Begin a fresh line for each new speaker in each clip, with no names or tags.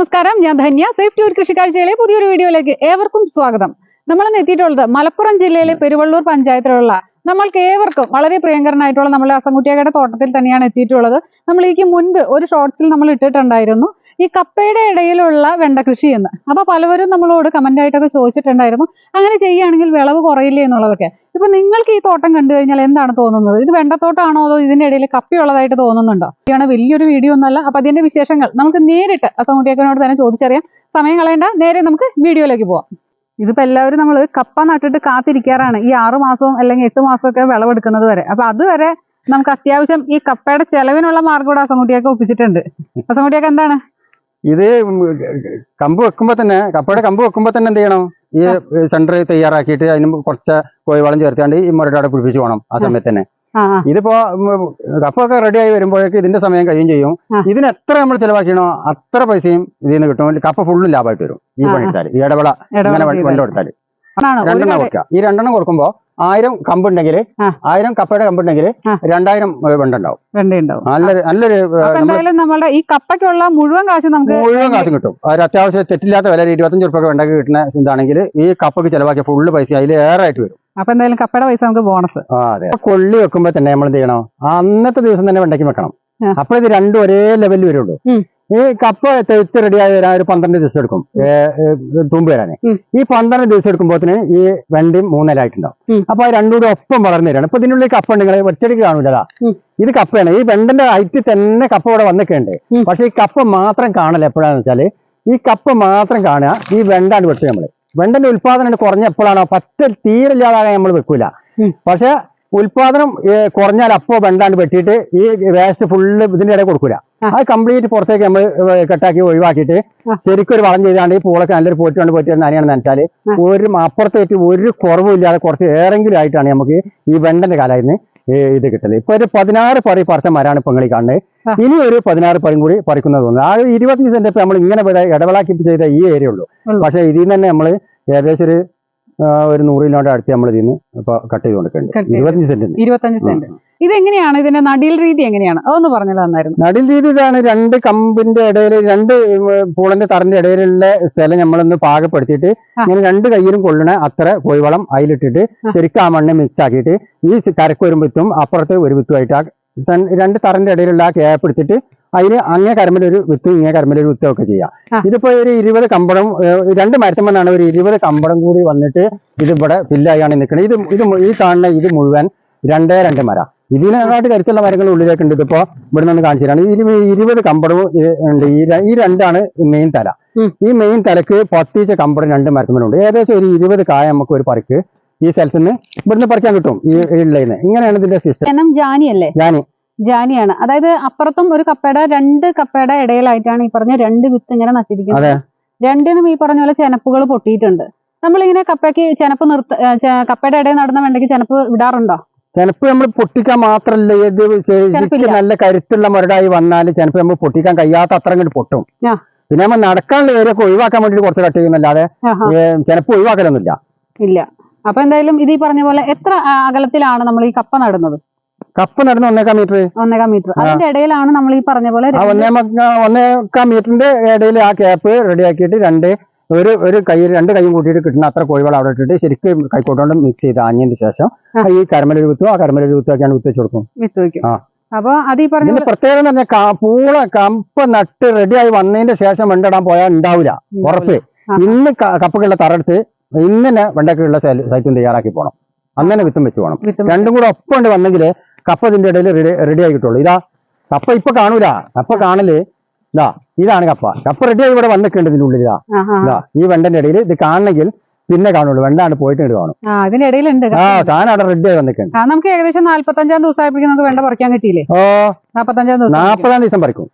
നമസ്കാരം, ഞാൻ Dhanya. Safe tour കൃഷിക്കാഴ്ചയിലെ പുതിയൊരു വീഡിയോയിലേക്ക് ഏവർക്കും സ്വാഗതം. നമ്മൾ എത്തിയിട്ടുള്ളത് മലപ്പുറം ജില്ലയിലെ പെരുവള്ളൂർ പഞ്ചായത്തിലുള്ള നമ്മൾക്ക് ഏവർക്കും വളരെ പ്രിയങ്കരനായിട്ടുള്ള നമ്മുടെ അസംകുട്ടിയയുടെ തോട്ടത്തിൽ തന്നെയാണ് എത്തിയിട്ടുള്ളത്. നമ്മൾ ഇതിക്ക് മുൻപ് ഒരു ഷോർട്സിൽ നമ്മൾ ഇട്ടിട്ടുണ്ടായിരുന്നു ഈ കപ്പയുടെ ഇടയിലുള്ള വെണ്ട കൃഷി എന്ന്. അപ്പൊ പലവരും നമ്മളോട് കമന്റ് ആയിട്ടൊക്കെ ചോദിച്ചിട്ടുണ്ടായിരുന്നു, അങ്ങനെ ചെയ്യുകയാണെങ്കിൽ വിളവ് കുറയില്ലേ എന്നുള്ളതൊക്കെ. ഇപ്പൊ നിങ്ങൾക്ക് ഈ തോട്ടം കണ്ടു കഴിഞ്ഞാൽ എന്താണ് തോന്നുന്നത്? ഇത് വെണ്ടത്തോട്ടാണോ അതോ ഇതിന്റെ ഇടയിൽ കപ്പയുള്ളതായിട്ട് തോന്നുന്നുണ്ടോ? ഇതാണ് വലിയൊരു വീഡിയോ ഒന്നല്ല. അപ്പൊ അതിന്റെ വിശേഷങ്ങൾ നമുക്ക് നേരിട്ട് അസംകുട്ടിയക്കനോട് തന്നെ ചോദിച്ചറിയാം. സമയം കളയേണ്ട, നേരെ നമുക്ക് വീഡിയോയിലേക്ക് പോവാം. ഇതിപ്പോ എല്ലാവരും നമ്മൾ കപ്പ നട്ടിട്ട് കാത്തിരിക്കാറാണ് ഈ 6 മാസവും അല്ലെങ്കിൽ 8 മാസമൊക്കെ വിളവെടുക്കുന്നത് വരെ. അപ്പൊ അതുവരെ നമുക്ക് അത്യാവശ്യം ഈ കപ്പയുടെ ചെലവിനുള്ള മാർഗ്ഗം കൂടെ അസംകുട്ടിയൊക്കെ ഒപ്പിച്ചിട്ടുണ്ട്. അസംകുട്ടിയൊക്കെ എന്താണ്
ഇത്? കമ്പ് വെക്കുമ്പോ തന്നെ, കപ്പയുടെ കമ്പ് വെക്കുമ്പോ തന്നെ എന്ത് ചെയ്യണം? ഈ സെന്റർ തയ്യാറാക്കിയിട്ട് അതിന് കുറച്ച് കോഴിവളം ചേർത്താണ്ട് ഈ മുരടോടെ പിടിപ്പിച്ച് പോകണം ആ സമയത്ത് തന്നെ. ഇതിപ്പോ കപ്പൊക്കെ റെഡിയായി വരുമ്പോഴേക്ക് ഇതിന്റെ സമയം കഴിയും ചെയ്യും. ഇതിന് എത്ര നമ്മൾ ചെലവാക്കണോ അത്ര പൈസയും ഇതിൽ നിന്ന് കിട്ടും. കപ്പ ഫുള്ളും ലാഭമായിട്ട് വരും ഈ പണിയെടുത്താൽ. ഈ ഇടവിള ഇങ്ങനെ വെള്ളം എടുത്താൽ 2 എണ്ണം കൊടുക്കുക. ഈ 2 എണ്ണം കൊടുക്കുമ്പോ 1000 കമ്പുണ്ടെങ്കിൽ 1000 കപ്പയുടെ കമ്പുണ്ടെങ്കിൽ 2000 വെണ്ട ഉണ്ടാവും. നല്ലൊരു
നമ്മുടെ ഈ കപ്പയ്ക്കുള്ള മുഴുവൻ കാശും
കിട്ടും. ഒരു അത്യാവശ്യം തെറ്റില്ലാത്ത വില 25 ഉറുപ്പിക വെണ്ടക്ക് കിട്ടുന്ന ഇതാണെങ്കിൽ ഈ കപ്പക്ക് ചെലവാക്കിയ ഫുള്ള് പൈസ അതിൽ ഏറെ ആയിട്ട് വരും.
അപ്പൊ എന്തായാലും കപ്പയുടെ പൈസ നമുക്ക് ബോണസ്.
അതെ. കൊള്ളി വെക്കുമ്പോ തന്നെ നമ്മൾ എന്ത് ചെയ്യണം? അന്നത്തെ ദിവസം തന്നെ വെണ്ടയ്ക്ക് വെക്കണം. അപ്പൊ ഇത് രണ്ടും ഒരേ ലെവലിൽ വരുള്ളൂ. ഈ കപ്പ തെഴുത്ത് റെഡിയായി വരാൻ ഒരു 12 ദിവസം എടുക്കും തൂമ്പ് വരാന്. ഈ 12 ദിവസം എടുക്കുമ്പോത്തിന് ഈ വെണ്ടയും 3 ഇലയായിട്ടുണ്ടാവും. അപ്പൊ അത് രണ്ടും കൂടി ഒപ്പം വളർന്നു വരികയാണ്. ഇപ്പൊ ഇതിനുള്ളിൽ കപ്പ ഉണ്ടെങ്കിൽ ഒറ്റയ്ക്ക് കാണൂലതാ. ഇത് കപ്പയാണ്. ഈ വെണ്ടന്റെ ഹൈറ്റ് തന്നെ കപ്പ ഇവിടെ വന്നിട്ടുണ്ട്. പക്ഷെ ഈ കപ്പ മാത്രം കാണല എപ്പോഴാന്ന് വെച്ചാല്, ഈ കപ്പ മാത്രം കാണുക, ഈ വെണ്ടാണ്ട് വെട്ടുക. നമ്മള് വെണ്ടന്റെ ഉത്പാദനം കുറഞ്ഞ എപ്പോഴാണോ തീരില്ലാതാകാൻ നമ്മൾ വെക്കൂല. പക്ഷെ ഉൽപാദനം കുറഞ്ഞാൽ അപ്പോ വെണ്ടാണ്ട് വെട്ടിയിട്ട് ഈ വേസ്റ്റ് ഫുള്ള് ഇതിന്റെ ഇടയിൽ കൊടുക്കൂല. അത് കംപ്ലീറ്റ് പുറത്തേക്ക് നമ്മൾ കെട്ടാക്കി ഒഴിവാക്കിയിട്ട് ശരിക്കും ഒരു വളം ചെയ്താണ്ട് ഈ പൂളൊക്കെ നല്ലൊരു പോറ്റുകൊണ്ട് നനയാണെന്ന് വെച്ചാല് ഒരു അപ്പുറത്തേക്ക് ഒരു കുറവില്ലാതെ കുറച്ച് ഏറെങ്കിലും ആയിട്ടാണ് നമുക്ക് ഈ വെണ്ടന്റെ കാലായിരുന്നു ഇത് കിട്ടല്. ഇപ്പൊ ഒരു 16 പറി പറിച്ച മരമാണ് ഇപ്പൊ നിങ്ങൾ കാണുന്നത്. ഇനി ഒരു 16 പറിയും കൂടി പറിക്കുന്നത് തോന്നുന്നു. ആ 25 സെന്റ് ഇപ്പൊ നമ്മൾ ഇങ്ങനെ ഇടവേളാക്കി ചെയ്ത ഈ ഏരിയ ഉള്ളൂ. പക്ഷെ ഇതിൽ നിന്ന് തന്നെ നമ്മൾ ഏകദേശം ഒരു 100 കിലോയുടെ അടുത്ത് നമ്മൾ ഇതിന് ഇപ്പൊ കട്ട് ചെയ്ത് കൊടുക്കുന്നുണ്ട്. 25 സെന്റ്.
ഇതെങ്ങനെയാണ് ഇതിന്റെ നടീൽ രീതി എങ്ങനെയാണ്? അതൊന്ന് പറഞ്ഞത് നന്നായിരുന്നു.
നടീൽ രീതി ഇതാണ്. 2 കമ്പിന്റെ ഇടയിൽ 2 പൂളന്റെ തറിന്റെ ഇടയിലുള്ള സ്ഥലം നമ്മളൊന്ന് പാകപ്പെടുത്തിയിട്ട് ഇങ്ങനെ 2 കയ്യിലും കൊള്ളണ അത്ര കോഴിവളം അതിലിട്ടിട്ട് ശരിക്കും ആ മണ്ണ് മിക്സ് ആക്കിയിട്ട് ഈ കരക്ക് ഒരു വിത്തും അപ്പുറത്ത് ഒരു വിത്തുമായിട്ട് ആ 2 തറിന്റെ ഇടയിലുള്ള ആ ക്യാപ്പ് എടുത്തിട്ട് അതിന് അങ്ങേ കരമ്പിലൊരു വിത്തും ഇങ്ങേ കരമ്പിലൊരു വിത്തും ഒക്കെ ചെയ്യാം. ഇതിപ്പോ ഒരു 20 കമ്പടം 2 മരത്തുമെന്നാണ് ഒരു 20 കമ്പടം കൂടി വന്നിട്ട് ഇത് ഇവിടെ ഫില്ലായാണ് നിൽക്കുന്നത്. ഇത് ഈ കാണുന്ന ഇത് മുഴുവൻ 2 മരം. ഇതിനെക്കാട്ട് കരുത്തുള്ള മരങ്ങൾ ഉള്ളിലേക്ക് ഉണ്ട്. ഇതിപ്പോ ഇവിടെ നിന്ന് കാണിച്ചു തരാണ്. 20 കമ്പടവും ഉണ്ട്. ഈ 2 മെയിൻ തല. ഈ മെയിൻ തലക്ക് 10 കമ്പടം 2 മരത്തുമലുണ്ട്. ഏകദേശം ഒരു 20 കായ നമുക്ക് ഒരു പറിക്ക് ഈ സ്ഥലത്ത് നിന്ന് ഇവിടുന്ന് പറിക്കാൻ കിട്ടും. ഈ ഉള്ളതിന് ഇങ്ങനെയാണ് ഇതിന്റെ സിസ്റ്റം.
ജാനിയാണ്. അതായത് അപ്പുറത്തും ഒരു കപ്പയുടെ 2 കപ്പയുടെ ഇടയിലായിട്ടാണ് ഈ പറഞ്ഞ 2 വിത്ത് ഇങ്ങനെ നട്ടിരിക്കുന്നത്. 2നും ഈ പറഞ്ഞ പോലെ ചെനപ്പുകൾ പൊട്ടിയിട്ടുണ്ട്. നമ്മളിങ്ങനെ കപ്പയ്ക്ക് ചെനപ്പ് കപ്പയുടെ ഇടയിൽ നടന്ന വെണ്ടയ്ക്ക് ചെനപ്പ് വിടാറുണ്ടോ?
ചെനപ്പ് നമ്മൾ പൊട്ടിക്കാൻ മാത്രല്ല, ഇത് നല്ല കരുത്തുള്ള മുരടായി വന്നാൽ ചെനപ്പ് നമ്മൾ പൊട്ടിക്കാൻ കഴിയാത്ത അത്ര അങ്ങോട്ട് പൊട്ടും. പിന്നെ നമ്മൾ നടക്കാനുള്ള ഏരിയൊക്കെ ഒഴിവാക്കാൻ വേണ്ടിട്ട് കുറച്ച് കട്ട് ചെയ്യുന്നല്ലാതെ ചെനപ്പ് ഒഴിവാക്കലൊന്നുമില്ല.
ഇല്ല. അപ്പൊ എന്തായാലും ഇത് ഈ പറഞ്ഞ പോലെ എത്ര അകലത്തിലാണ് നമ്മൾ ഈ കപ്പ നടുന്നത്?
കപ്പ നടന്ന് 1.25 മീറ്റർ.
1.25 മീറ്റർ. അതിന്റെ ഇടയിലാണ് നമ്മൾ ഈ പറഞ്ഞ പോലെ
1.25 മീറ്ററിന്റെ ഇടയിൽ ആ ക്യാപ്പ് റെഡിയാക്കിയിട്ട് 2 കൈയും കൂട്ടിയിട്ട് കിട്ടുന്ന അത്ര കോഴിവളം അവിടെ ഇട്ടിട്ട് ശരിക്കും കൈക്കോട്ടോണ്ട് മിക്സ് ചെയ്ത് ആഞ്ഞതിന് ശേഷം ഈ കരമലൊരു വിത്തും ആ കരമലൊരു വിത്തൊക്കെയാണ് വിത്ത് വെച്ച് കൊടുക്കും.
അപ്പൊ അത് ഈ പറഞ്ഞ
പ്രത്യേകത എന്ന് പറഞ്ഞാൽ പൂള കമ്പ നട്ട് റെഡിയായി വന്നതിന്റെ ശേഷം വെണ്ടിടാൻ പോയാൽ ഉണ്ടാവില്ല ഉറപ്പ്. ഇന്ന് കപ്പക്കുള്ള തറയെടുത്ത് ഇന്ന് തന്നെ വെണ്ടക്കുള്ള സൈറ്റും തയ്യാറാക്കി പോകണം. അന്നെ വിത്തും വെച്ച് പോകണം. 2 കൂടെ ഒപ്പം വന്നെങ്കിൽ കപ്പ ഇതിന്റെ ഇടയിൽ റെഡി ആയി കിട്ടുള്ളൂ. ഇതാ കപ്പ ഇപ്പൊ കാണൂല. കപ്പ കാണല് ഇതാണ് കപ്പ റെഡിയായി ഇവിടെ വന്നിട്ടുണ്ട്. ഇതിന്റെ ഉള്ളിൽ ഇതാ ഈ വെണ്ടന്റെ ഇടയിൽ ഇത് കാണണമെങ്കിൽ പിന്നെ കാണുള്ളൂ. വെണ്ടാണ്ട് പോയിട്ട് കാണും. സാധനം അവിടെ റെഡിയായി വന്നിട്ടുണ്ട്.
നമുക്ക് ഏകദേശം 45-ാം ദിവസം നമുക്ക് വെണ്ട പറിക്കാൻ കിട്ടിയില്ലേ?
40-ാം ദിവസം പറിക്കും.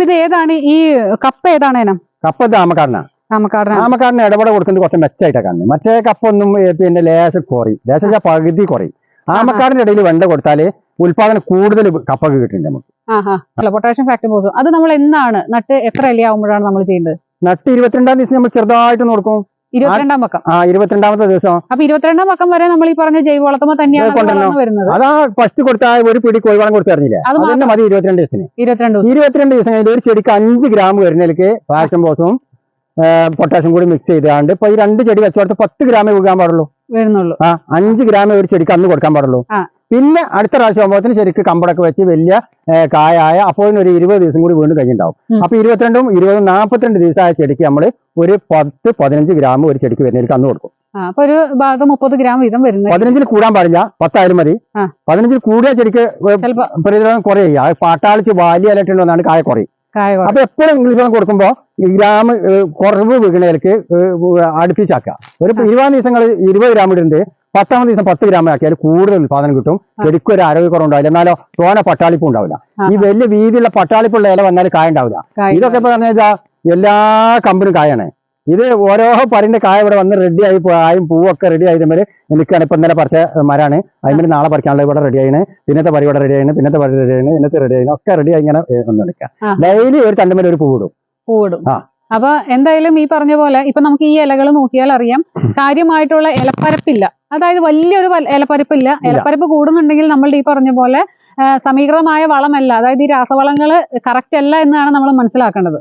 ഇത് ഏതാണ് ഈ കപ്പ? ഏതാണ് ഇനം?
കപ്പ ആമക്കാരന് ഇടപെട കൊടുക്കുന്നത് കുറച്ച് മെച്ചമായിട്ടാണ് കാണുന്നത്. മറ്റേ കപ്പ ഒന്നും പിന്നെ ലേശം പകുതി കുറയും. ആമക്കാരന്റെ ഇടയിൽ വെണ്ട കൊടുത്താല് ഉൽപാദനം കൂടുതൽ കപ്പക്ക് കിട്ടുന്നുണ്ട് നമുക്ക്.
പൊട്ടാഷ്യം ഫാക്ടർ അത് നമ്മൾ എന്നാണ് നട്ട് എത്ര ഇലയാവുമ്പോഴാണ് നമ്മൾ ചെയ്യുന്നത്?
നട്ട് 22-ാം ദിവസം നമ്മൾ ചെറുതായിട്ട് കൊടുക്കും.
22-ാം പക്കം.
22-ാമത്തെ ദിവസം.
അപ്പൊ 22-ാം പക്കം വരെ നമ്മൾ ഈ പറഞ്ഞ ജൈവവളത്തുമ്പോ തന്നെയാണ് വരുന്നത്.
അതാ ഫസ്റ്റ് കൊടുത്ത ഒരു പിടി കോഴിവളം കൊടുത്തറിഞ്ഞില്ലേ, അത് തന്നെ മതി 22 ദിവസത്തിന്. 22 ദിവസം കഴിഞ്ഞ് ഒരു ചെടിക്ക് 5 ഗ്രാം വരുന്നതിലേക്ക് ഫാക്ടം ബോസും പൊട്ടാഷ്യം കൂടി മിക്സ് ചെയ്താണ്ട് ഇപ്പൊ ഈ 2 ചെടി വെച്ചോടത്ത് 10 ഗ്രാമേ വീഴാൻ പാടുള്ളൂ. 5 ഗ്രാമേ ഒരു ചെടിക്ക് അന്ന് കൊടുക്കാൻ പാടുള്ളൂ. പിന്നെ അടുത്ത പ്രാവശ്യം ആകുമ്പോഴത്തേന് ശരിക്ക് കമ്പടൊക്കെ വെച്ച് വലിയ കായായ അപ്പോൾ ഒരു 20 ദിവസം കൂടി വീണ്ടും കഴിഞ്ഞിട്ടുണ്ടാവും. അപ്പൊ 22ഉം 20ഉം 42 ദിവസമായ ചെടിക്ക് നമ്മൾ ഒരു 10-15 ഗ്രാം ഒരു ചെടിക്ക് വരുന്നതിലേക്ക് അന്ന് കൊടുക്കും.
അപ്പൊ ഒരു ഭാഗത്ത് 30 ഗ്രാം വീതം വരുന്നത്.
15-ൽ കൂടാൻ പാടില്ല, 10 ആയാലും മതി. 15-ൽ കൂടിയ ചെടിക്ക് പ്രതിരോധം കുറയുക, പാട്ടാളിച്ച് വലിയ ഇലട്ടുണ്ട് വന്നാണ് കായ കുറയും. അപ്പൊ എപ്പോഴും ഇംഗ്ലീഷ് വളം കൊടുക്കുമ്പോ ഈ ഗ്രാം കുറവ് വീണേലേക്ക് അടുപ്പിച്ചാക്കുക. ഒരു 20 ദിവസങ്ങൾ 20 ഗ്രാം ഇടുന്നത് 10-ാമത്തെ ദിവസം 10 ഗ്രാം ആക്കിയാൽ കൂടുതൽ ഉത്പാദനം കിട്ടും. ശരിക്കും ഒരു ആരോഗ്യക്കുറവുണ്ടാവില്ല, എന്നാലോ തോനെ പട്ടാളിപ്പും ഉണ്ടാവില്ല. ഈ വലിയ വീതിയുള്ള പട്ടാളിപ്പുള്ള ഇല വന്നാൽ കായ ഉണ്ടാവില്ല. ഇതൊക്കെ ഇപ്പൊ പറഞ്ഞാൽ എല്ലാ കമ്പനും കായാണ്. ഇത് ഓരോ പരിന്റെ കായ ഇവിടെ വന്ന് റെഡി ആയി ആയും പൂവൊക്കെ റെഡി ആയി തമ്മിൽ എനിക്കാണ് ഇപ്പൊ ഇന്നലെ പറിച്ച മരാണ്. അതിന് നാളെ പറിക്കാനുള്ള ഇവിടെ റെഡി ആയിന്, പിന്നത്തെ പരി ഇവിടെ റെഡി ആയിന്, പിന്നത്തെ പരി റെഡി ആയിന്, ഇന്നത്തെ റെഡി ആയിന്, ഒക്കെ റെഡി ആയി ഇങ്ങനെ വന്ന് എടുക്കാം. ഡെയിലി ഒരു തണ്ടുമേൽ ഒരു പൂവിടും.
അപ്പൊ എന്തായാലും ഈ പറഞ്ഞ പോലെ ഇപ്പൊ നമുക്ക് ഈ ഇലകൾ നോക്കിയാൽ അറിയാം കാര്യമായിട്ടുള്ള ഇലപ്പരപ്പില്ല. അതായത് വലിയൊരു ഇലപ്പരപ്പില്ല. ഇലപ്പരപ്പ് കൂടുന്നുണ്ടെങ്കിൽ നമ്മളുടെ ഈ പറഞ്ഞ പോലെ സമീകൃതമായ വളമല്ല, അതായത് ഈ രാസവളങ്ങൾ കറക്റ്റ് അല്ല എന്നാണ് നമ്മൾ മനസ്സിലാക്കേണ്ടത്.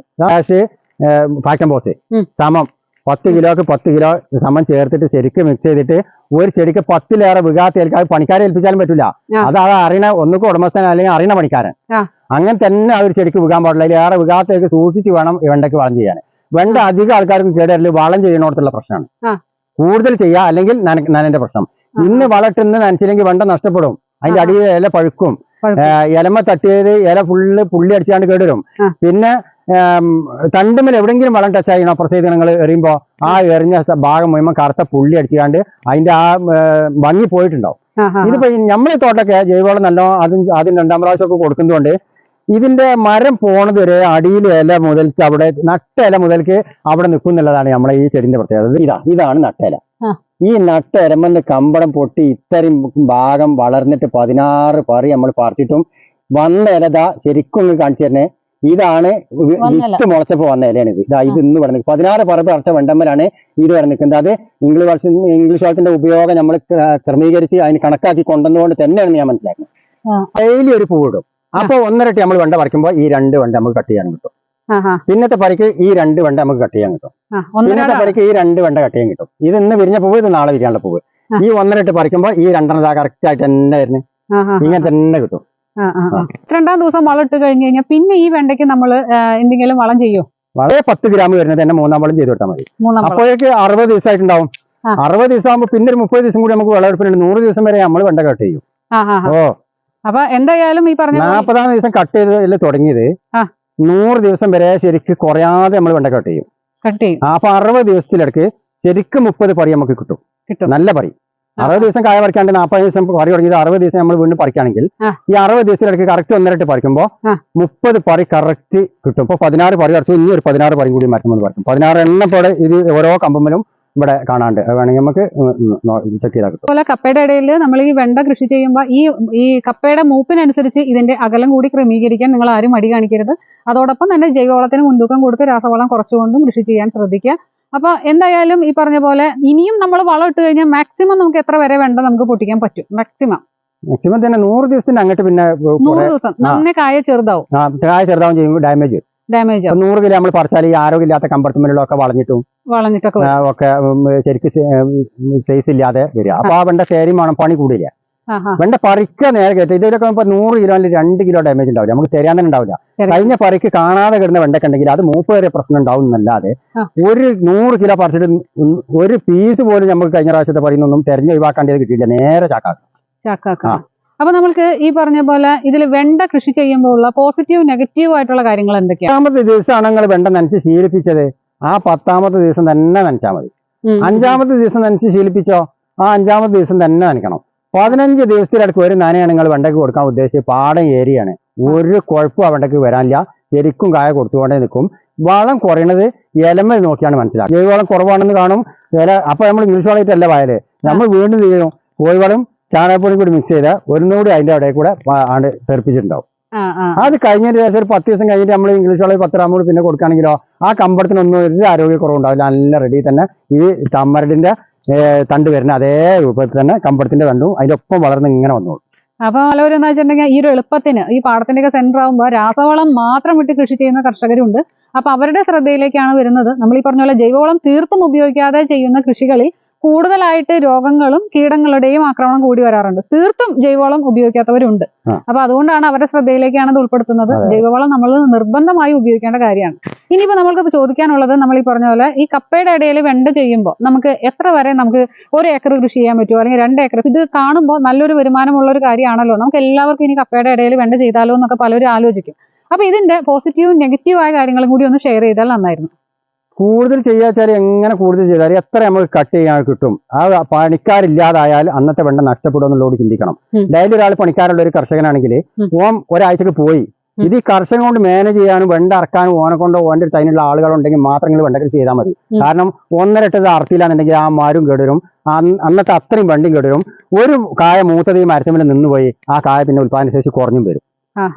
ഫാക്ടം ബോസ് സമം 10 കിലോക്ക് 10 കിലോ സമം ചേർത്തിട്ട് ശരിക്കും മിക്സ് ചെയ്തിട്ട് ഒരു ചെടിക്ക് 10-ലേറെ വികാത്ത പണിക്കാരെ ഏൽപ്പിച്ചാലും പറ്റില്ല. അത് അറിയണ ഒന്നുകൂടെ ഉടമസ്ഥൻ അല്ലെങ്കിൽ അറിയണ പണിക്കാരൻ. അങ്ങനെ തന്നെ ആ ഒരു ചെടിക്ക് വികാൻ പാടില്ല. അതിലേറെ വികാത്തേക്ക് സൂക്ഷിച്ച് വേണം വെണ്ടയ്ക്ക് വളം ചെയ്യാൻ. വെണ്ട അധികം ആൾക്കാർക്കും കേടരില്ല, വളം ചെയ്യണോടത്തുള്ള പ്രശ്നമാണ്. കൂടുതൽ ചെയ്യുക അല്ലെങ്കിൽ നനന്റെ പ്രശ്നം. ഇന്ന് വളട്ടിന്ന് നനച്ചില്ലെങ്കിൽ വെണ്ട നഷ്ടപ്പെടും. അതിന്റെ അടിയിൽ ഇല പഴുക്കും, ഇലമ തട്ടിയത് ഇല ഫുള്ള് പുള്ളി അടിച്ചാണ്ട് കേടുവരും. പിന്നെ തണ്ടുമ്മൽ എവിടെയെങ്കിലും വളം ടച്ച് ചെയ്യണോ പ്രസേതനങ്ങൾ എറിയുമ്പോ ആ എറിഞ്ഞ ഭാഗം മുഴുവൻ കറുത്ത പുള്ളി അടിച്ചാണ്ട് അതിന്റെ ആ ഭംഗി പോയിട്ടുണ്ടാവും. ഇതിപ്പോ നമ്മളെ തോട്ടൊക്കെ ജൈവവളം നല്ല ആദ്യം 2-ാം പ്രാവശ്യമൊക്കെ കൊടുക്കുന്നതുകൊണ്ട് ഇതിന്റെ മരം പോണത് വരെ അടിയിൽ ഇല മുതൽക്ക് അവിടെ നട്ട ഇല മുതൽക്ക് അവിടെ നിൽക്കുന്നുള്ളതാണ് നമ്മളെ ഈ ചെടിന്റെ പ്രത്യേകത. ഇതാണ് നട്ടയില. ഈ നട്ട ഇലമെന്ന് കമ്പളം പൊട്ടി ഇത്രയും ഭാഗം വളർന്നിട്ട് 16 പറി നമ്മൾ പറിച്ചിട്ടും വന്ന ഇലതാ ശരിക്കും കാണിച്ചു തന്നെ. ഇതാണ് വിത്ത് മുളച്ചപ്പോ വന്ന ഇലയാണ് ഇത്. ഇത് ഇന്ന് പറഞ്ഞു 16 പറമ്പ് അറച്ച വെണ്ടമ്മലാണ് ഇത് വരെ നിൽക്കുന്നത്. അത് ഇംഗ്ലീഷ് വളത്തിന്റെ ഉപയോഗം നമ്മൾ ക്രമീകരിച്ച് അതിന് കണക്കാക്കി കൊണ്ടുവന്നുകൊണ്ട് തന്നെയാണ് ഞാൻ മനസ്സിലാക്കുന്നത്. ഡെയിലി ഒരു പൂവിടും. അപ്പൊ 1.5 നമ്മൾ വെണ്ട പറിക്കുമ്പോൾ ഈ 2 വെണ്ട നമുക്ക് കട്ട് ചെയ്യാൻ കിട്ടും. പിന്നത്തെ പരിക്ക് ഈ 2 വെണ്ട നമുക്ക് കട്ട് ചെയ്യാൻ കിട്ടും. പിന്നത്തെ പരിക്ക് ഈ 2 വെണ്ട കട്ട് ചെയ്യാൻ കിട്ടും. ഇത് ഇന്ന് വിരിഞ്ഞ പൂവ്, ഇത് നാളെ വിരിയാനുള്ള പൂവ്. ഈ 1.5 പറിക്കുമ്പോൾ ഈ 2 കറക്റ്റ് ആയിട്ട് തന്നെ വരുന്നത് ഇങ്ങനെ തന്നെ കിട്ടും.
2-ാം ദിവസം വളം ഇട്ട് കഴിഞ്ഞ് കഴിഞ്ഞാൽ പിന്നെ ഈ വെണ്ടയ്ക്ക് നമ്മൾ എന്തെങ്കിലും വളം ചെയ്യോ?
വളരെ 10 ഗ്രാം വരുന്നത് തന്നെ 3-ാം വളം ചെയ്ത് കൊടുത്താൽ മതി. അപ്പോഴേക്ക് 60 ദിവസമായിട്ടുണ്ടാവും. 60 ദിവസം ആകുമ്പോൾ പിന്നെ ഒരു 30 ദിവസം കൂടി നമുക്ക് വിളവെടുപ്പിനുണ്ട്. 100 ദിവസം വരെ നമ്മൾ വെണ്ട കട്ട് ചെയ്യും.
അപ്പൊ എന്തായാലും ഈ പറഞ്ഞ
40-ാം ദിവസം കട്ട് ചെയ്ത് തുടങ്ങിയത് 100 ദിവസം വരെ ശരിക്ക് കുറയാതെ നമ്മൾ വെണ്ട കട്ട് ചെയ്യും. അപ്പൊ 60 ദിവസത്തിലിടക്ക് ശരിക്കും 30 പറി നമുക്ക് കിട്ടും. നല്ല പറി. 60 ദിവസം കായ പറിക്കാണ്ട് 40 ദിവസം പറി തുടങ്ങിയത് 60 ദിവസം നമ്മൾ വീണ്ടും പറിക്കുകയാണെങ്കിൽ ഈ 60 ദിവസത്തിലിടക്ക് കറക്റ്റ് 1.5 പറിക്കുമ്പോൾ 30 പറി കറക്റ്റ് കിട്ടും. ഇപ്പൊ 16 പറി പറിച്ചു, ഇനി ഒരു 16 പറി കൂടി മാറ്റുമ്പോൾ പറിക്കും. 16 എണ്ണത്തോടെ ഇത് ഓരോ കമ്പുമ്പിലും ഇവിടെ കാണാണ്ട് വേണമെങ്കിൽ നമുക്ക് ചെക്ക് ചെയ്താൽ കിട്ടും.
അതുപോലെ കപ്പയുടെ ഇടയിൽ നമ്മൾ ഈ വെണ്ട കൃഷി ചെയ്യുമ്പോൾ ഈ കപ്പയുടെ മൂപ്പിനനുസരിച്ച് ഇതിന്റെ അകലം കൂടി ക്രമീകരിക്കാൻ നിങ്ങൾ ആരും മടി കാണിക്കരുത്. അതോടൊപ്പം തന്നെ ജൈവവളത്തിന് മുൻതൂക്കം കൊടുത്ത് രാസവളം കുറച്ചുകൊണ്ടും കൃഷി ചെയ്യാൻ ശ്രദ്ധിക്കുക. അപ്പൊ എന്തായാലും ഈ പറഞ്ഞ പോലെ ഇനിയും നമ്മൾ വളം ഇട്ട് കഴിഞ്ഞാൽ മാക്സിമം നമുക്ക് എത്ര വരെ വെണ്ട നമുക്ക് പൊട്ടിക്കാൻ പറ്റും?
മാക്സിമം തന്നെ 100 ദിവസത്തിന് അങ്ങോട്ട് പിന്നെ
100 ദിവസം നന്നെ കായ ചെറുതാവും
ചെയ്യുമ്പോൾ ഡാമേജ് 100 കിലോ നമ്മൾ പറിച്ചാൽ ഈ ആരോഗ്യമില്ലാത്ത കമ്പർത്തുമ്പിലൊക്കെ വളഞ്ഞിട്ടൊക്കെ ഒക്കെ ശരിക്കും സൈസ് ഇല്ലാതെ വരിക. അപ്പൊ ആ വെണ്ട തേരിയും വേണം, പണി കൂടില്ല. വെണ്ട പറിക്കുക നേരെ കയറ്റം. ഇതിലൊക്കെ 100 കിലോ അല്ലെങ്കിൽ 2 കിലോ ഡാമേജ് ഉണ്ടാവില്ല, നമുക്ക് തരാൻ തന്നെ ഉണ്ടാവില്ല. കഴിഞ്ഞ പറിക്ക് കാണാതെ കിടന്ന വെണ്ടൊക്കെ ഉണ്ടെങ്കിൽ അത് 30 വരെ പ്രശ്നം ഉണ്ടാവും എന്നല്ലാതെ ഒരു 100 കിലോ പറിച്ചിട്ട് ഒരു പീസ് പോലും നമുക്ക് കഴിഞ്ഞ പ്രാവശ്യത്തെ പറയുന്നൊന്നും തെരഞ്ഞു ഒഴിവാക്കേണ്ടത് കിട്ടിയില്ല, നേരെ ചാക്കാക്കാം.
അപ്പൊ നമ്മൾക്ക് ഈ പറഞ്ഞ പോലെ ഇതിൽ വെണ്ട കൃഷി ചെയ്യുമ്പോൾ ഉള്ള പോസിറ്റീവ് നെഗറ്റീവ് ആയിട്ടുള്ള കാര്യങ്ങൾ എന്തൊക്കെയാണ്?
10-ാമത്തെ ദിവസമാണ് നിങ്ങൾ വെണ്ട നനച്ച് ശീലിപ്പിച്ചത്, ആ 10-ാമത്തെ ദിവസം തന്നെ നനച്ചാൽ മതി. 5-ാമത്തെ ദിവസം നനച്ച് ശീലിപ്പിച്ചോ, ആ 5-ാമത്തെ ദിവസം തന്നെ നനയ്ക്കണം. 15 ദിവസത്തിലടക്ക് ഒരു നനയാണ് നിങ്ങൾ വെണ്ടയ്ക്ക് കൊടുക്കാൻ ഉദ്ദേശിച്ച്. പാടം ഏരിയാണ്, ഒരു കുഴപ്പം ആ വെണ്ടയ്ക്ക് വരാനില്ല. ശരിക്കും കായ കൊടുത്തുകൊണ്ടേ നിൽക്കും. വളം കുറയണത് ഇലമേൽ നോക്കിയാണ് മനസ്സിലാക്കുക. ജൈവവളം കുറവാണെന്ന് കാണും ഇല. അപ്പൊ നമ്മൾ ഇംഗ്ലീഷ് വളമായിട്ടല്ല വയല്, നമ്മൾ വീണ്ടും ചെയ്യും കോഴിവളം ചാണകപ്പൊടി കൂടി മിക്സ് ചെയ്ത് ഒന്നുകൂടി അതിന്റെ അവിടെ കൂടെ തെറിപ്പിച്ചിട്ടുണ്ടാവും. അത് കഴിഞ്ഞതിന് ശേഷം ഒരു 10 ദിവസം കഴിഞ്ഞിട്ട് നമ്മൾ ഇംഗ്ലീഷ് വളം 10 ഗ്രാം കൂടി പിന്നെ കൊടുക്കുകയാണെങ്കിലോ ആ കമ്പളത്തിനൊന്നും ഒരു ആരോഗ്യക്കുറവുണ്ടാവില്ല. നല്ല റെഡി തന്നെ ഈ തമ്മരടിന്റെ തണ്ട് വരുന്ന അതേ രൂപത്തിൽ തന്നെ കമ്പളത്തിന്റെ തണ്ടും അതിന്റെ ഒപ്പം വളർന്ന് ഇങ്ങനെ വന്നോളൂ.
അപ്പൊ പലവരും എന്താ വെച്ചിട്ടുണ്ടെങ്കിൽ ഈ ഒരു എളുപ്പത്തിന് ഈ പാടത്തിന്റെ ഒക്കെ സെന്റർ ആകുമ്പോൾ രാസവളം മാത്രം വിട്ട് കൃഷി ചെയ്യുന്ന കർഷകരുണ്ട്. അപ്പൊ അവരുടെ ശ്രദ്ധയിലേക്കാണ് വരുന്നത് നമ്മൾ ഈ പറഞ്ഞ പോലെ ജൈവവളം തീർത്തും ഉപയോഗിക്കാതെ ചെയ്യുന്ന കൃഷികളിൽ കൂടുതലായിട്ട് രോഗങ്ങളും കീടങ്ങളുടെയും ആക്രമണം കൂടി വരാറുണ്ട്. തീർത്തും ജൈവവളം ഉപയോഗിക്കാത്തവരുണ്ട്. അപ്പൊ അതുകൊണ്ടാണ് അവരുടെ ശ്രദ്ധയിലേക്കാണ് ഇത് ഉൾപ്പെടുത്തുന്നത്. ജൈവവളം നമ്മൾ നിർബന്ധമായി ഉപയോഗിക്കേണ്ട കാര്യമാണ്. ഇനിയിപ്പോ നമ്മൾക്ക് ചോദിക്കാനുള്ളത് നമ്മൾ ഈ പറഞ്ഞ പോലെ ഈ കപ്പയുടെ ഇടയിൽ വെണ്ട ചെയ്യുമ്പോൾ നമുക്ക് എത്ര വരെ നമുക്ക് 1 ഏക്കർ കൃഷി ചെയ്യാൻ പറ്റുമോ, അല്ലെങ്കിൽ 2 ഏക്കർ? ഇത് കാണുമ്പോൾ നല്ലൊരു വരുമാനമുള്ള ഒരു കാര്യമാണല്ലോ. നമുക്ക് എല്ലാവർക്കും ഇനി കപ്പയുടെ ഇടയിൽ വെണ്ട ചെയ്താലോ എന്നൊക്കെ പലരും ആലോചിക്കും. അപ്പൊ ഇതിന്റെ പോസിറ്റീവും നെഗറ്റീവായ കാര്യങ്ങളും കൂടി ഒന്ന് ഷെയർ ചെയ്താൽ നന്നായിരുന്നു.
കൂടുതൽ ചെയ്യാച്ചാൽ എങ്ങനെ കൂടുതൽ ചെയ്താൽ എത്ര നമുക്ക് കട്ട് ചെയ്യാൻ കിട്ടും? ആ പണിക്കാരില്ലാതായാൽ അന്നത്തെ വെണ്ട നഷ്ടപ്പെടും എന്നുള്ളതോട് ചിന്തിക്കണം. ഡെയിലി ഒരാൾ പണിക്കാരുള്ള ഒരു കർഷകനാണെങ്കിൽ ഓൻ ഒരാഴ്ചക്ക് പോയി ഇത് ഈ കർഷകൻ കൊണ്ട് മാനേജ് ചെയ്യാനും വെണ്ട ഇറക്കാനും ഓനെ കൊണ്ടോ ഓൻ്റെ അടുത്ത് അതിനുള്ള ആളുകളുണ്ടെങ്കിൽ മാത്രം വെണ്ട കൃഷി ചെയ്താൽ മതി. കാരണം 1.5 അർത്തിയിലാന്നുണ്ടെങ്കിൽ ആ മരം കേടുവരും, അന്നത്തെ അത്രയും വണ്ടിയും കേടുവരും. ഒരു കായ മൂത്തത് ഈ മരത്തിന്മേൽ നിന്നുപോയി ആ കായ പിന്നെ ഉൽപ്പാദന ശേഷി കുറഞ്ഞും വരും.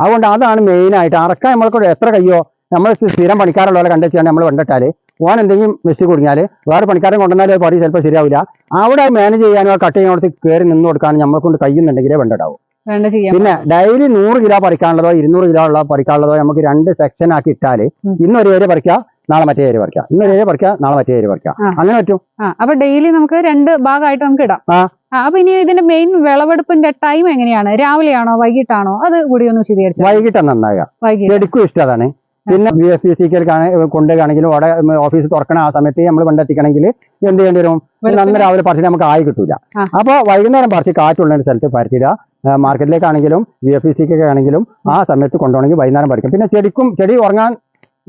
അതുകൊണ്ട് അതാണ് മെയിനായിട്ട്. അറക്കാൻ നമ്മൾക്ക് എത്ര കയ്യോ നമ്മൾ സ്ഥിരം പണിക്കാരുള്ള പോലെ കണ്ടുവെച്ചാൽ നമ്മൾ വെണ്ടിട്ടാൽ ഓൻ എന്തെങ്കിലും മിസ്റ്റേക്ക് കുടുങ്ങിയാൽ വേറെ പണിക്കാരൻ കൊണ്ടുവന്നാലും പറി ചിലപ്പോൾ ശരിയാവില്ല. അവിടെ മാനേജ് ചെയ്യാനോ കട്ട് ചെയ്യാനോടത്ത് കയറി നിന്ന് കൊടുക്കാനും നമ്മളെ കൊണ്ട് കഴിയുന്നുണ്ടെങ്കിലേ വെണ്ടുണ്ടാവും. പിന്നെ ഡെയിലി 100 കിലോ പറിക്കാനുള്ളതോ 200 കിലോ ഉള്ള പറിക്കാനുള്ളതോ നമുക്ക് 2 സെക്ഷൻ ആക്കി ഇട്ടാൽ ഇന്നൊരു ഏരിയ പറിക്കുക, നാളെ മറ്റേ ഏരിയ പറിക്കുക, ഇന്നൊരു ഏരിയ പറിക്കുക, നാളെ മറ്റേ ഏരിയ പറിക്കുക, അങ്ങനെ പറ്റും.
അപ്പൊ ഡെയിലി നമുക്ക് 2 ഭാഗമായിട്ട് നമുക്ക് ഇടാം. അപ്പൊ ഇനി ഇതിന്റെ മെയിൻ വിളവെടുപ്പിന്റെ ടൈം എങ്ങനെയാണ്? രാവിലെയാണോ വൈകിട്ടാണോ? അത് കൂടി ഒന്ന് വിശദീകരിച്ചു.
വൈകിട്ടാണ് നന്നാകുക. ചെടിക്കും ഇഷ്ടം അതാണ്. പിന്നെ VFPCK കൊണ്ടുപോവുകയാണെങ്കിലും അവിടെ ഓഫീസ് തുറക്കണ ആ സമയത്ത് നമ്മൾ വെണ്ടെത്തിക്കണമെങ്കിൽ എന്ത് ചെയ്യേണ്ടി വരും? അന്ന് രാവിലെ പറിച്ചിട്ട് നമുക്ക് ആയി കിട്ടൂല. അപ്പോൾ വൈകുന്നേരം പറിച്ച് കാറ്റുള്ള ഒരു സ്ഥലത്ത് പറിച്ചിടുക. മാർക്കറ്റിലേക്കാണെങ്കിലും VFPCK ആണെങ്കിലും ആ സമയത്ത് കൊണ്ടുപോകണമെങ്കിൽ വൈകുന്നേരം പറിക്കും. പിന്നെ ചെടി ഉറങ്ങാൻ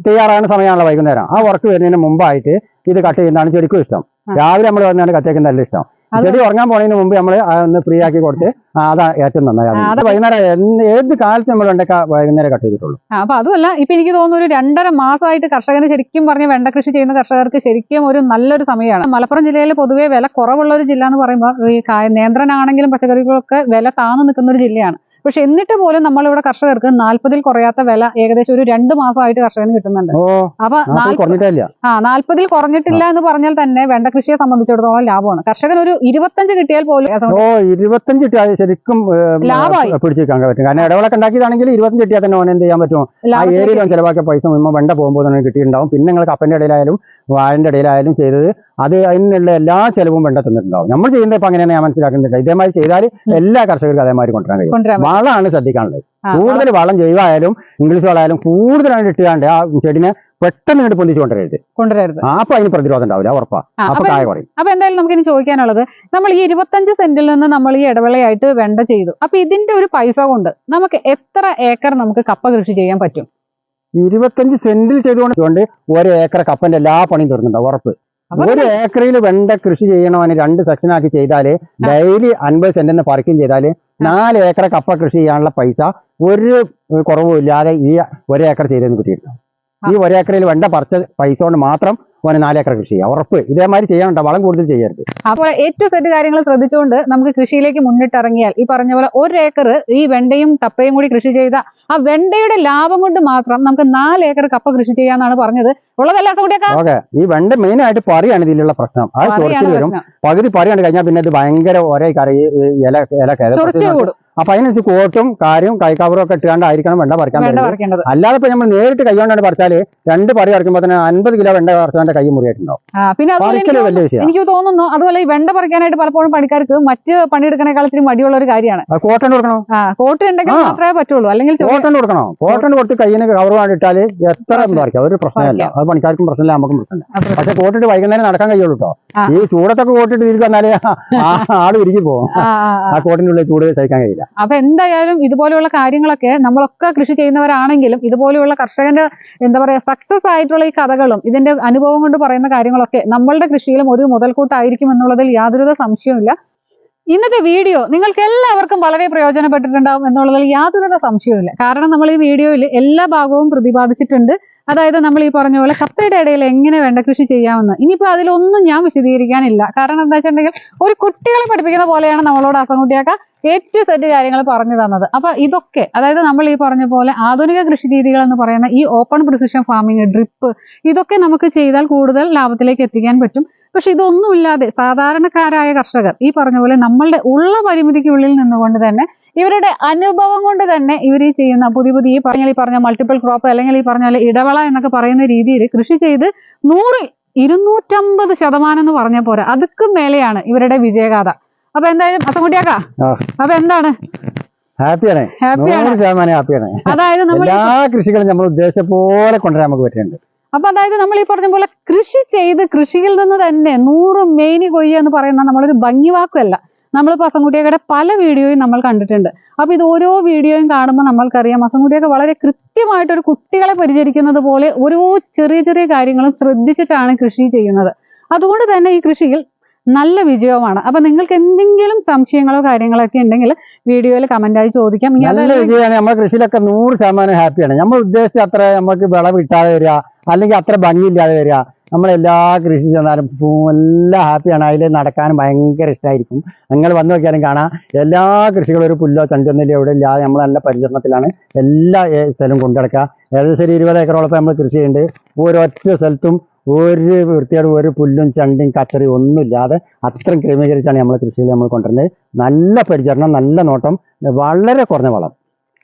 തയ്യാറാകുന്ന സമയമാണല്ലോ വൈകുന്നേരം. ആ വർക്ക് വരുന്നതിന് മുമ്പായിട്ട് ഇത് കട്ട് ചെയ്യുന്നതാണ് ചെടിക്കും ഇഷ്ടം. രാവിലെ നമ്മൾ വന്നാണ് കത്തേക്കുന്ന നല്ല ഇഷ്ടം. ചെടി ഉറങ്ങാൻ പോണതിന് മുമ്പ് നമ്മൾ ഒന്ന് ഫ്രീ ആക്കി കൊടുത്ത് അതാണ് ഏറ്റവും നന്നായി. വൈകുന്നേരം ഏത് കാലത്ത് നമ്മൾ വെണ്ടക്ക വൈകുന്നേരം കട്ട് ചെയ്തിട്ടുള്ളൂ.
അപ്പൊ അതുമല്ല, ഇപ്പൊ എനിക്ക് തോന്നുന്നു ഒരു 2.5 മാസമായിട്ട് കർഷകന് ശരിക്കും പറഞ്ഞ വെണ്ട കൃഷി ചെയ്യുന്ന കർഷകർക്ക് ശരിക്കും ഒരു നല്ലൊരു സമയമാണ്. മലപ്പുറം ജില്ലയിൽ പൊതുവേ വില കുറവുള്ള ഒരു ജില്ല എന്ന് പറയുമ്പോൾ ഈ നേന്ത്രനാണെങ്കിലും പച്ചക്കറികളൊക്കെ വില താന്നു നിൽക്കുന്ന ഒരു ജില്ലയാണ്. പക്ഷെ എന്നിട്ട് പോലും നമ്മളിവിടെ കർഷകർക്ക് 40-ൽ കുറയാത്ത വില ഏകദേശം ഒരു 2 മാസമായിട്ട് കർഷകന് കിട്ടുന്നുണ്ട്. അപ്പൊ 40-ൽ കുറഞ്ഞിട്ടില്ല എന്ന് പറഞ്ഞാൽ തന്നെ വെണ്ട കൃഷിയെ സംബന്ധിച്ചിടത്തോളം ലാഭമാണ്. കർഷകൻ ഒരു 25 കിട്ടിയാൽ പോലും
25 കിട്ടിയാൽ ശരിക്കും ലാഭമായി പിടിച്ചേക്കാൻ പറ്റും. കാരണം ഇടവേളൊക്കെ ഉണ്ടാക്കിയതാണെങ്കിൽ 25 കിട്ടിയാൽ തന്നെ ഓൻ എന്ത് ചെയ്യാൻ പറ്റും? ആ ഏരിയയിൽ ചിലവാക്കിയ പൈസ മുമ്പ് വെണ്ട പോകുമ്പോൾ തന്നെ കിട്ടിയിട്ടുണ്ടാവും. പിന്നെ നിങ്ങൾ കപ്പന്റെ ഇടയിലായാലും വാഴന്റെ ഇടയിലായാലും ചെയ്തത് അത് അതിനുള്ള എല്ലാ ചെലവും വെണ്ട തന്നിട്ടുണ്ടാവും. നമ്മൾ ചെയ്യുന്നത് ഇപ്പൊ അങ്ങനെയാണ് ഞാൻ മനസ്സിലാക്കുന്നുണ്ട്. ഇതേമാതിരി ചെയ്താൽ എല്ലാ കർഷകർക്കും അതേമാതിരി കൊണ്ടുവരാൻ കഴിയും. വളമാണ് ശ്രദ്ധിക്കാനുള്ളത്. കൂടുതൽ വളം ജൈവമായാലും ഇംഗ്ലീഷ് വളമായാലും കൂടുതലാണ് ഇട്ടുകാണ്ട് ആ ചെടിനെ പെട്ടെന്ന് ഇങ്ങോട്ട് പൊന്തിച്ച് കൊണ്ടുവരരുത്. അപ്പൊ അതിന് പ്രതിരോധം ഉണ്ടാവില്ല, ഉറപ്പാ. അപ്പൊ കായ കുറയും.
അപ്പൊ എന്തായാലും നമുക്ക് ഇനി ചോദിക്കാനുള്ളത്, നമ്മൾ ഈ 25 സെന്റിൽ നിന്ന് നമ്മൾ ഈ ഇടവേളയായിട്ട് വെണ്ട ചെയ്തു. അപ്പൊ ഇതിന്റെ ഒരു പൈസ കൊണ്ട് നമുക്ക് എത്ര ഏക്കർ നമുക്ക് കപ്പ കൃഷി ചെയ്യാൻ പറ്റും?
25 സെന്റിൽ ചെയ്തുകൊണ്ട് 1 ഏക്കർ കപ്പന്റെ എല്ലാ പണിയും തീർന്നുണ്ടാവും, ഉറപ്പ്. 1 ഏക്കറിൽ വെണ്ട കൃഷി ചെയ്യണവന് 2 സെക്ഷനാക്കി ചെയ്താല് ഡെയിലി 50 സെന്റിന് പറിക്കുകയും ചെയ്താല് 4 ഏക്കർ കപ്പ കൃഷി ചെയ്യാനുള്ള പൈസ ഒരു കുറവും ഇല്ലാതെ ഈ 1 ഏക്കർ ചെയ്തെന്ന് കിട്ടിയിട്ടുണ്ടാവും. ഈ 1 ഏക്കറിൽ വെണ്ട പറിച്ച പൈസ കൊണ്ട് മാത്രം 4 ഏക്കർ കൃഷി ചെയ്യാം, ഉറപ്പ്. ഇതേമാതിരി ചെയ്യാനുണ്ടോ, വളം കൂടുതൽ ചെയ്യരുത്.
അപ്പോൾ ഏറ്റവും സെറ്റ് കാര്യങ്ങൾ ശ്രദ്ധിച്ചുകൊണ്ട് നമുക്ക് കൃഷിയിലേക്ക് മുന്നിട്ടിറങ്ങിയാൽ ഈ പറഞ്ഞ പോലെ 1 ഏക്കർ ഈ വെണ്ടയും കപ്പയും കൂടി കൃഷി ചെയ്ത ആ വെണ്ടയുടെ ലാഭം കൊണ്ട് മാത്രം നമുക്ക് 4 ഏക്കർ കപ്പ കൃഷി ചെയ്യാന്നാണ് പറഞ്ഞത്. ഉള്ളതല്ലാത്ത കൂടിയൊക്കെ ഓക്കെ.
ഈ വെണ്ട മെയിൻ ആയിട്ട് പറിയാണ് ഇതിലുള്ള പ്രശ്നം. അത് ചൊറിച്ചിൽ വരും. പകുതി പറിയാണ്ട് കഴിഞ്ഞാൽ പിന്നെ ഇത് ഭയങ്കര ഒരേ കറി ഇല അപ്പൊ അതിനനുസരിച്ച് കോട്ടും കാര്യം കൈക്കവറും ഒക്കെ ഇട്ടുകൊണ്ടായിരിക്കണം വെണ്ട പറിക്കാൻ പറ്റുന്നത്. അല്ലാതെ ഇപ്പൊ നമ്മൾ നേരിട്ട് കൈകൊണ്ടാണ് പറിച്ചാല് 2 പറി പറിക്കുമ്പോൾ തന്നെ 50 കിലോ വെണ്ട പറിച്ചാൽ കൈ മുറിയായിട്ടുണ്ടാവും.
പിന്നെ വലിയ വിഷയം എനിക്ക് തോന്നുന്നു. അതുപോലെ ഈ വെണ്ട പറിക്കാനായിട്ട് പലപ്പോഴും പണിക്കാർക്ക് മറ്റ് പണിയെടുക്കണേക്കാൾ ഇത്തിരി മടിയുള്ള ഒരു കാര്യമാണ്.
കോട്ടൺ കൊടുക്കണം.
കോട്ടൺ ഉണ്ടെങ്കിൽ മാത്രമേ പറ്റുള്ളൂ, അല്ലെങ്കിൽ
കോട്ടൺ കൊടുക്കണം. കോട്ടൺ കൊടുത്ത് കയ്യിന് കവറുമാണ് ഇട്ടാല് എത്ര പറിക്കാം, ഒരു പ്രശ്നമല്ല. അത് പണിക്കാർക്കും പ്രശ്നമില്ല, നമുക്കും പ്രശ്നമില്ല. പക്ഷെ കോട്ടിട്ട് വൈകുന്നേരം നടക്കാൻ കഴിയുള്ളൂ കേട്ടോ. ഈ ചൂടത്തൊക്കെ കോട്ടിട്ട് തിരിച്ചു വന്നാല് ആട് ഉരുക്കി പോകും. ആ കോട്ടിന്റെ ഉള്ളിൽ ചൂട് സഹിക്കാൻ കഴിയില്ല.
അപ്പൊ എന്തായാലും ഇതുപോലെയുള്ള കാര്യങ്ങളൊക്കെ നമ്മളൊക്കെ കൃഷി ചെയ്യുന്നവരാണെങ്കിലും ഇതുപോലെയുള്ള കർഷകന്റെ എന്താ പറയാ സക്സസ് ആയിട്ടുള്ള ഈ കഥകളും ഇതിന്റെ അനുഭവം കൊണ്ട് പറയുന്ന കാര്യങ്ങളൊക്കെ നമ്മളുടെ കൃഷിയിലും ഒരു മുതൽക്കൂട്ടായിരിക്കും എന്നുള്ളതിൽ യാതൊരു സംശയവുമില്ല. ഇന്നത്തെ വീഡിയോ നിങ്ങൾക്ക് എല്ലാവർക്കും വളരെ പ്രയോജനപ്പെട്ടിട്ടുണ്ടാവും എന്നുള്ളതിൽ യാതൊരു സംശയവുമില്ല. കാരണം നമ്മൾ ഈ വീഡിയോയിൽ എല്ലാ ഭാഗവും പ്രതിപാദിച്ചിട്ടുണ്ട്. അതായത് നമ്മൾ ഈ പറഞ്ഞ പോലെ കപ്പയുടെ ഇടയിൽ എങ്ങനെ വെണ്ട കൃഷി ചെയ്യാമെന്ന്. ഇനിയിപ്പോൾ അതിലൊന്നും ഞാൻ വിശദീകരിക്കാനില്ല. കാരണം എന്താ വെച്ചിട്ടുണ്ടെങ്കിൽ ഒരു കുട്ടികളെ പഠിപ്പിക്കുന്ന പോലെയാണ് നമ്മളോട് അസംകുട്ടിയാക്ക ഏറ്റവും സെറ്റ് കാര്യങ്ങൾ പറഞ്ഞു തന്നത്. അപ്പൊ ഇതൊക്കെ അതായത് നമ്മൾ ഈ പറഞ്ഞ പോലെ ആധുനിക കൃഷി രീതികൾ എന്ന് പറയുന്ന ഈ ഓപ്പൺ പ്രിസിഷൻ ഫാമിംഗ്, ഡ്രിപ്പ്, ഇതൊക്കെ നമുക്ക് ചെയ്താൽ കൂടുതൽ ലാഭത്തിലേക്ക് എത്തിക്കാൻ പറ്റും. പക്ഷെ ഇതൊന്നുമില്ലാതെ സാധാരണക്കാരായ കർഷകർ ഈ പറഞ്ഞ പോലെ നമ്മളുടെ ഉള്ള പരിമിതിക്കുള്ളിൽ നിന്നുകൊണ്ട് തന്നെ ഇവരുടെ അനുഭവം കൊണ്ട് തന്നെ ഇവർ ഈ ചെയ്യുന്ന പുതിയ ഈ പറഞ്ഞ മൾട്ടിപ്പിൾ ക്രോപ്പ് അല്ലെങ്കിൽ ഈ പറഞ്ഞ പോലെ ഇടവേള എന്നൊക്കെ പറയുന്ന രീതിയിൽ കൃഷി ചെയ്ത് 250% എന്ന് പറഞ്ഞ പോരാ, അതുക്കും മേലെയാണ് ഇവരുടെ വിജയഗാഥ. അപ്പൊ എന്തായാലും അസംകുട്ടിയാക്കാ, അപ്പൊ എന്താണ്
ഹാപ്പിയാണ്, ഹാപ്പിയാണ്.
അതായത് നമ്മൾ
എല്ലാ കൃഷികളും നമ്മൾ ഉദ്ദേശിച്ച പോലെ കൊണ്ടുവരാൻ നമുക്ക് പറ്റുന്നുണ്ട്.
അപ്പൊ അതായത് നമ്മൾ ഈ പറഞ്ഞ പോലെ കൃഷി ചെയ്ത് കൃഷിയിൽ നിന്ന് തന്നെ 100 മെയിനി കൊയ്യ എന്ന് പറയുന്ന നമ്മളൊരു ഭംഗിവാക്കല്ല. നമ്മളിപ്പോൾ അസംകുട്ടിയൊക്കെ പല വീഡിയോയും നമ്മൾ കണ്ടിട്ടുണ്ട്. അപ്പൊ ഇത് ഓരോ വീഡിയോയും കാണുമ്പോൾ നമ്മൾക്കറിയാം അസംകുട്ടിയൊക്കെ വളരെ കൃത്യമായിട്ട് ഒരു കുട്ടികളെ പരിചരിക്കുന്നത് പോലെ ഓരോ ചെറിയ ചെറിയ കാര്യങ്ങളും ശ്രദ്ധിച്ചിട്ടാണ് കൃഷി ചെയ്യുന്നത്. അതുകൊണ്ട് തന്നെ ഈ കൃഷിയിൽ നല്ല വിജയമാണ്. അപ്പൊ നിങ്ങൾക്ക് എന്തെങ്കിലും സംശയങ്ങളോ കാര്യങ്ങളോ ഒക്കെ ഉണ്ടെങ്കിൽ വീഡിയോയിൽ കമന്റായി ചോദിക്കാം.
നല്ല വിജയമാണ്. നമ്മുടെ കൃഷിയിലൊക്കെ 100% ഹാപ്പിയാണ്. നമ്മൾ ഉദ്ദേശിച്ച അത്ര നമുക്ക് വിളവ് കിട്ടാതെ വരിക, അല്ലെങ്കിൽ അത്ര ഭംഗിയില്ലാതെ വരിക, നമ്മളെല്ലാ കൃഷി ചെന്നാലും എല്ലാം ഹാപ്പിയാണ്. അതിൽ നടക്കാനും ഭയങ്കര ഇഷ്ടമായിരിക്കും. നിങ്ങൾ വന്നു നോക്കിയാലും കാണാം, എല്ലാ കൃഷികളും ഒരു പുല്ലോ ചണ്ടൊന്നില്ല എവിടെ ഇല്ലാതെ നമ്മൾ നല്ല പരിചരണത്തിലാണ് എല്ലാ സ്ഥലവും കൊണ്ടുനടക്കുക. ഏകദേശം ഒരു 20 ഏക്കറോളം നമ്മൾ കൃഷി ചെയ്യുന്നുണ്ട്. ഓരോറ്റ സ്ഥലത്തും ഒരു വൃത്തിയോട് ഒരു പുല്ലും ചണ്ടിയും കച്ചറിയും ഒന്നുമില്ലാതെ അത്രയും ക്രമീകരിച്ചാണ് നമ്മൾ കൃഷിയിൽ നമ്മൾ കൊണ്ടുവരുന്നത്. നല്ല പരിചരണം, നല്ല നോട്ടം, വളരെ കുറഞ്ഞ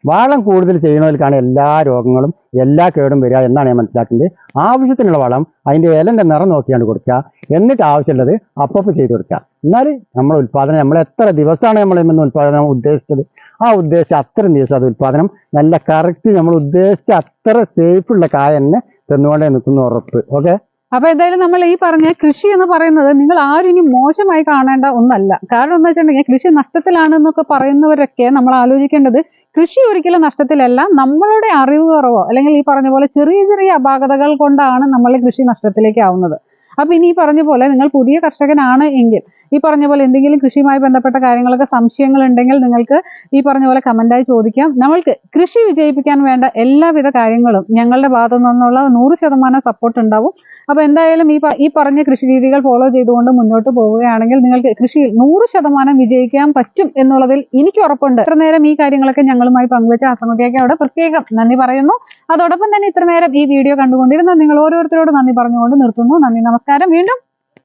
വളം കൂടുതൽ ചെയ്യുന്നതിലേക്കാണ് എല്ലാ രോഗങ്ങളും എല്ലാ കേടും വരിക എന്നാണ് ഞാൻ മനസ്സിലാക്കുന്നത്. ആവശ്യത്തിനുള്ള വളം അതിൻ്റെ ഇലൻ്റെ നിറം നോക്കിയാണ് കൊടുക്കുക. എന്നിട്ട് ആവശ്യമുള്ളത് അപ്പം ചെയ്ത് കൊടുക്കുക. എന്നാൽ നമ്മൾ ഉൽപ്പാദനം നമ്മൾ എത്ര ദിവസമാണ് നമ്മൾ ഇന്ന് ഉൽപ്പാദനം ഉദ്ദേശിച്ചത്, ആ ഉദ്ദേശിച്ച അത്രയും ദിവസം അത് ഉൽപ്പാദനം നല്ല കറക്റ്റ് നമ്മൾ ഉദ്ദേശിച്ച അത്ര സേഫുള്ള കായ തന്നെ തന്നുകൊണ്ടേ നിൽക്കുന്ന ഉറപ്പ്. ഓക്കെ.
അപ്പൊ എന്തായാലും നമ്മൾ ഈ പറഞ്ഞ കൃഷി എന്ന് പറയുന്നത് നിങ്ങൾ ആരും ഇനി മോശമായി കാണേണ്ട ഒന്നല്ല. കാരണം എന്താ വെച്ചിട്ടുണ്ടെങ്കിൽ കൃഷി നഷ്ടത്തിലാണെന്നൊക്കെ പറയുന്നവരൊക്കെ നമ്മൾ ആലോചിക്കേണ്ടത് കൃഷി ഒരിക്കലും നഷ്ടത്തിലല്ല. നമ്മളുടെ അറിവ് കുറവോ അല്ലെങ്കിൽ ഈ പറഞ്ഞ പോലെ ചെറിയ ചെറിയ അപാകതകൾ കൊണ്ടാണ് നമ്മൾ കൃഷി നഷ്ടത്തിലേക്ക് ആവുന്നത്. അപ്പൊ ഇനി ഈ പറഞ്ഞ പോലെ നിങ്ങൾ പുതിയ കർഷകനാണ് എങ്കിൽ ഈ പറഞ്ഞ പോലെ എന്തെങ്കിലും കൃഷിയുമായി ബന്ധപ്പെട്ട കാര്യങ്ങളൊക്കെ സംശയങ്ങൾ ഉണ്ടെങ്കിൽ നിങ്ങൾക്ക് ഈ പറഞ്ഞ പോലെ കമന്റായി ചോദിക്കാം. നമ്മൾക്ക് കൃഷി വിജയിപ്പിക്കാൻ വേണ്ട എല്ലാവിധ കാര്യങ്ങളും ഞങ്ങളുടെ ഭാഗത്തു നിന്നുള്ള 100% സപ്പോർട്ട് ഉണ്ടാവും. അപ്പൊ എന്തായാലും ഈ പറഞ്ഞ കൃഷി രീതികൾ ഫോളോ ചെയ്തുകൊണ്ട് മുന്നോട്ട് പോവുകയാണെങ്കിൽ നിങ്ങൾക്ക് കൃഷിയിൽ 100% വിജയിക്കാൻ പറ്റും എന്നുള്ളതിൽ എനിക്ക് ഉറപ്പുണ്ട്. ഇത്ര നേരം ഈ കാര്യങ്ങളൊക്കെ ഞങ്ങളുമായി പങ്കുവെച്ച അസംകുട്ടിയൊക്കെ അവിടെ പ്രത്യേകം നന്ദി പറയുന്നു. അതോടൊപ്പം തന്നെ ഇത്ര നേരം ഈ വീഡിയോ കണ്ടുകൊണ്ടിരുന്ന നിങ്ങൾ ഓരോരുത്തരോട് നന്ദി പറഞ്ഞുകൊണ്ട് നിർത്തുന്നു. നന്ദി, നമസ്കാരം. വീണ്ടും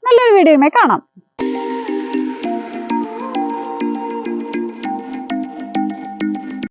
നല്ലൊരു വീഡിയോയുമായി കാണാം.